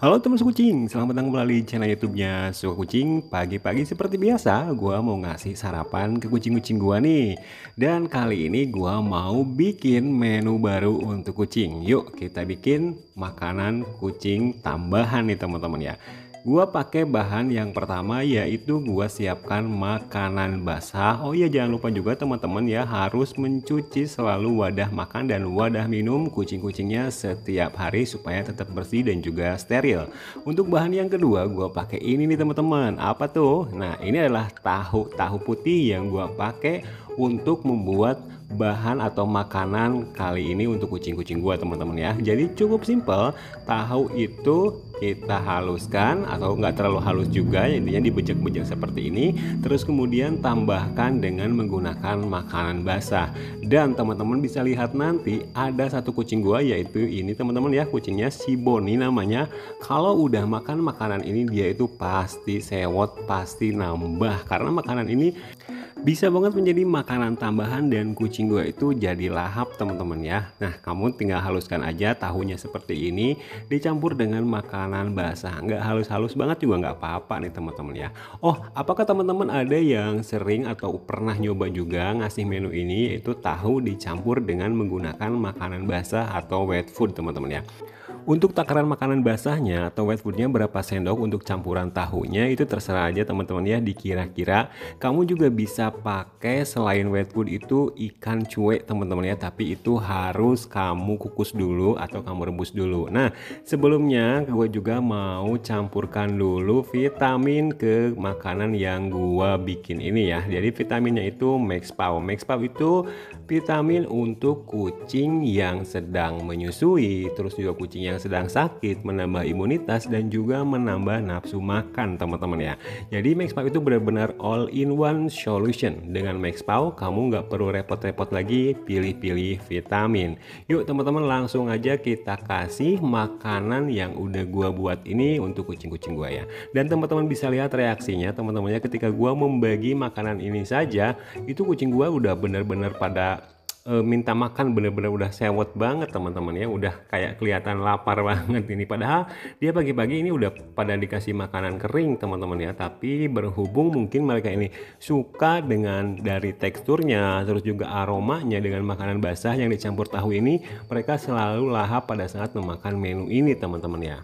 Halo teman sekucing, selamat datang kembali di channel YouTube-nya Suka Kucing. Pagi-pagi seperti biasa, gua mau ngasih sarapan ke kucing-kucing gua nih. Dan kali ini gua mau bikin menu baru untuk kucing. Yuk kita bikin makanan kucing tambahan nih teman-teman ya. Gua pakai bahan yang pertama yaitu gua siapkan makanan basah. Oh iya, jangan lupa juga teman-teman ya, harus mencuci selalu wadah makan dan wadah minum kucing-kucingnya setiap hari supaya tetap bersih dan juga steril. Untuk bahan yang kedua gua pakai ini nih teman-teman. Apa tuh? Nah, ini adalah tahu putih yang gua pakai untuk membuat bahan atau makanan kali ini untuk kucing-kucing gua teman-teman ya. Jadi cukup simpel. Tahu itu kita haluskan atau nggak terlalu halus juga, intinya dibejek-bejek seperti ini, terus kemudian tambahkan dengan menggunakan makanan basah. Dan teman-teman bisa lihat nanti ada satu kucing gua, yaitu ini teman-teman ya, kucingnya si Boni namanya. Kalau udah makan makanan ini dia itu pasti sewot, pasti nambah, karena makanan ini bisa banget menjadi makanan tambahan dan kucing gue itu jadi lahap teman-teman ya. Nah, kamu tinggal haluskan aja tahunya seperti ini, dicampur dengan makanan basah. Nggak halus-halus banget juga nggak apa-apa nih teman-teman ya. Oh, apakah teman-teman ada yang sering atau pernah nyoba juga ngasih menu ini, yaitu tahu dicampur dengan menggunakan makanan basah atau wet food teman-teman ya. Untuk takaran makanan basahnya atau wet foodnya berapa sendok untuk campuran tahunya itu terserah aja teman-teman ya, dikira-kira. Kamu juga bisa pakai selain wet food itu ikan cuek teman-teman ya, tapi itu harus kamu kukus dulu atau kamu rebus dulu. Nah, sebelumnya gue juga mau campurkan dulu vitamin ke makanan yang gue bikin ini ya. Jadi vitaminnya itu Maxpow. Maxpow itu vitamin untuk kucing yang sedang menyusui, terus juga kucing yang sedang sakit, menambah imunitas dan juga menambah nafsu makan teman-teman ya. Jadi Maxpow itu benar-benar all in one solution. Dengan Maxpow kamu nggak perlu repot-repot lagi pilih-pilih vitamin. Yuk teman-teman, langsung aja kita kasih makanan yang udah gua buat ini untuk kucing-kucing gua ya. Dan teman-teman bisa lihat reaksinya teman-teman ya, ketika gua membagi makanan ini saja, itu kucing gua udah benar-benar pada minta makan, bener-bener udah sewot banget teman-teman ya, udah kayak kelihatan lapar banget ini, padahal dia pagi-pagi ini udah pada dikasih makanan kering teman-teman ya. Tapi berhubung mungkin mereka ini suka dengan dari teksturnya, terus juga aromanya dengan makanan basah yang dicampur tahu ini, mereka selalu lahap pada saat memakan menu ini teman-teman ya.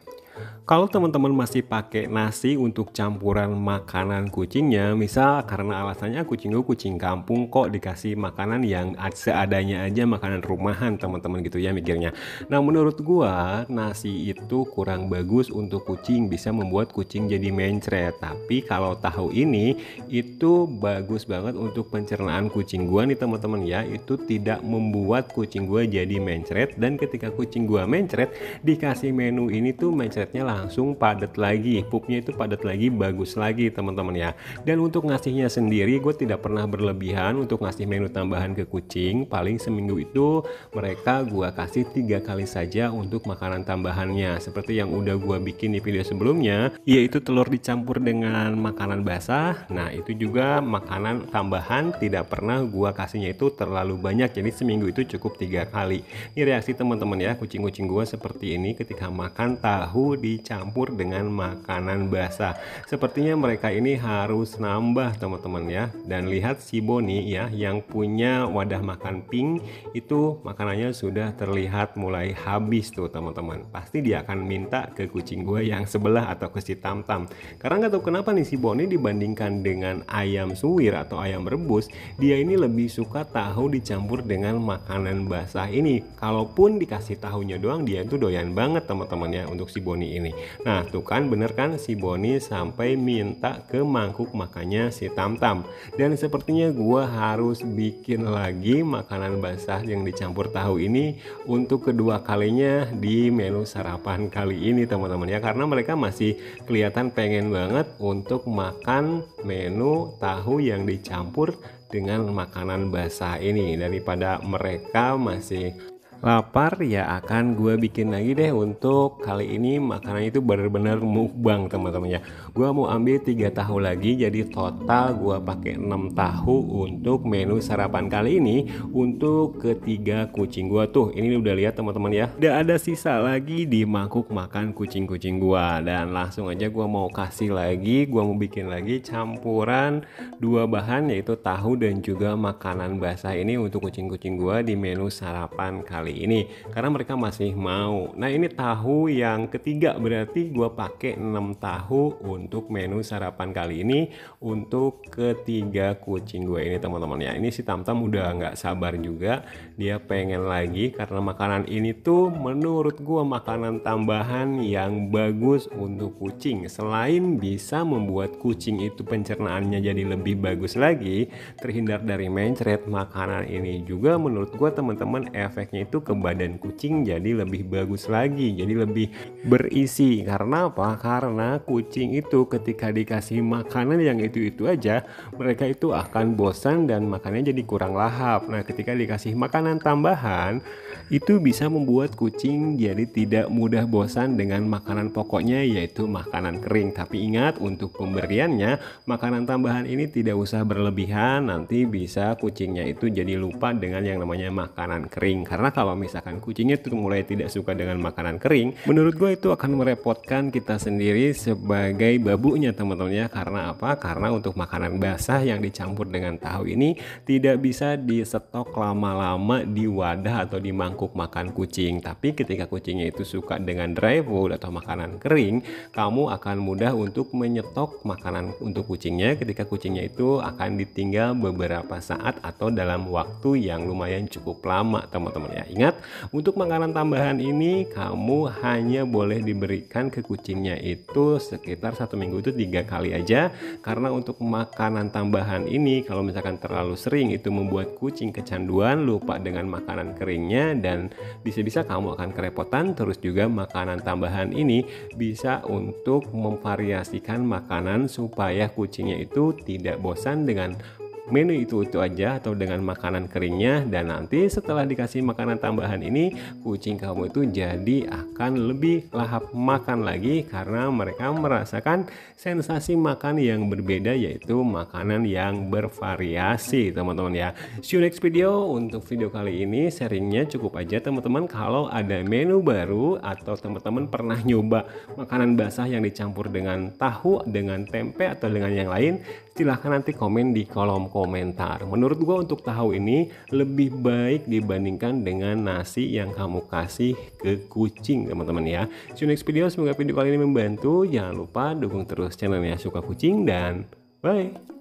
Kalau teman-teman masih pakai nasi untuk campuran makanan kucingnya, misal karena alasannya kucing gue kucing kampung kok dikasih makanan yang seadanya aja, makanan rumahan teman-teman gitu ya mikirnya. Nah, menurut gua nasi itu kurang bagus untuk kucing, bisa membuat kucing jadi mencret. Tapi kalau tahu ini itu bagus banget untuk pencernaan kucing gua nih teman-teman ya. Itu tidak membuat kucing gua jadi mencret, dan ketika kucing gua mencret dikasih menu ini tuh mencretnya langsung padat lagi, pupnya itu padat lagi, bagus lagi teman-teman ya. Dan untuk ngasihnya sendiri gue tidak pernah berlebihan untuk ngasih menu tambahan ke kucing. Paling seminggu itu mereka gue kasih 3 kali saja untuk makanan tambahannya, seperti yang udah gue bikin di video sebelumnya, yaitu telur dicampur dengan makanan basah. Nah, itu juga makanan tambahan, tidak pernah gue kasihnya itu terlalu banyak, jadi seminggu itu cukup 3 kali. Ini reaksi teman-teman ya, kucing-kucing gue seperti ini ketika makan tahu dicampur dengan makanan basah. Sepertinya mereka ini harus nambah teman-teman ya. Dan lihat si Boni ya, yang punya wadah makan pink itu makanannya sudah terlihat mulai habis tuh teman-teman. Pasti dia akan minta ke kucing gue yang sebelah atau ke si Tamtam. Karena nggak tahu kenapa nih si Boni dibandingkan dengan ayam suwir atau ayam rebus, dia ini lebih suka tahu dicampur dengan makanan basah ini. Kalaupun dikasih tahunya doang, dia itu doyan banget teman-teman ya untuk si Boni ini. Nah, tuh kan bener kan, si Boni sampai minta ke mangkuk makannya si Tamtam. Dan sepertinya gua harus bikin lagi makanan basah yang dicampur tahu ini untuk kedua kalinya di menu sarapan kali ini teman-teman ya, karena mereka masih kelihatan pengen banget untuk makan menu tahu yang dicampur dengan makanan basah ini, daripada mereka masih lapar ya akan gue bikin lagi deh. Untuk kali ini makanan itu bener-bener mukbang teman-teman ya. Gue mau ambil 3 tahu lagi, jadi total gue pakai 6 tahu untuk menu sarapan kali ini untuk ketiga kucing gue tuh. Ini udah lihat teman-teman ya, udah ada sisa lagi di mangkuk makan kucing-kucing gue. Dan langsung aja gue mau kasih lagi, gue mau bikin lagi campuran dua bahan, yaitu tahu dan juga makanan basah ini untuk kucing-kucing gue di menu sarapan kali ini karena mereka masih mau. Nah, ini tahu yang ketiga, berarti gue pakai 6 tahu untuk menu sarapan kali ini untuk ketiga kucing gue ini teman-teman ya. Ini si Tamtam udah nggak sabar juga, dia pengen lagi karena makanan ini tuh menurut gue makanan tambahan yang bagus untuk kucing. Selain bisa membuat kucing itu pencernaannya jadi lebih bagus lagi, terhindar dari mencret, makanan ini juga menurut gue teman-teman efeknya itu ke badan kucing jadi lebih bagus lagi, jadi lebih berisi. Karena apa? Karena kucing itu ketika dikasih makanan yang itu-itu aja, mereka itu akan bosan dan makannya jadi kurang lahap. Nah, ketika dikasih makanan tambahan, itu bisa membuat kucing jadi tidak mudah bosan dengan makanan pokoknya, yaitu makanan kering. Tapi ingat, untuk pemberiannya makanan tambahan ini tidak usah berlebihan, nanti bisa kucingnya itu jadi lupa dengan yang namanya makanan kering. Karena kalau misalkan kucingnya itu mulai tidak suka dengan makanan kering, menurut gue itu akan merepotkan kita sendiri sebagai babunya teman-teman ya. Karena apa? Karena untuk makanan basah yang dicampur dengan tahu ini tidak bisa di stok lama-lama di wadah atau di mangkuk makan kucing. Tapi ketika kucingnya itu suka dengan dry food atau makanan kering, kamu akan mudah untuk menyetok makanan untuk kucingnya ketika kucingnya itu akan ditinggal beberapa saat atau dalam waktu yang lumayan cukup lama teman-teman ya. Ingat, untuk makanan tambahan ini kamu hanya boleh diberikan ke kucingnya itu sekitar 1 minggu itu 3 kali aja. Karena untuk makanan tambahan ini kalau misalkan terlalu sering itu membuat kucing kecanduan, lupa dengan makanan keringnya, dan bisa-bisa kamu akan kerepotan. Terus juga makanan tambahan ini bisa untuk memvariasikan makanan supaya kucingnya itu tidak bosan dengan menu itu aja atau dengan makanan keringnya. Dan nanti setelah dikasih makanan tambahan ini, kucing kamu itu jadi akan lebih lahap makan lagi karena mereka merasakan sensasi makan yang berbeda, yaitu makanan yang bervariasi teman-teman ya. See you next video. Untuk video kali ini sharingnya cukup aja teman-teman. Kalau ada menu baru atau teman-teman pernah nyoba makanan basah yang dicampur dengan tahu, dengan tempe atau dengan yang lain, silahkan nanti komen di kolom komentar. Menurut gua untuk tahu ini lebih baik dibandingkan dengan nasi yang kamu kasih ke kucing teman-teman ya. See you next video. Semoga video kali ini membantu. Jangan lupa dukung terus channelnya Suka Kucing dan bye.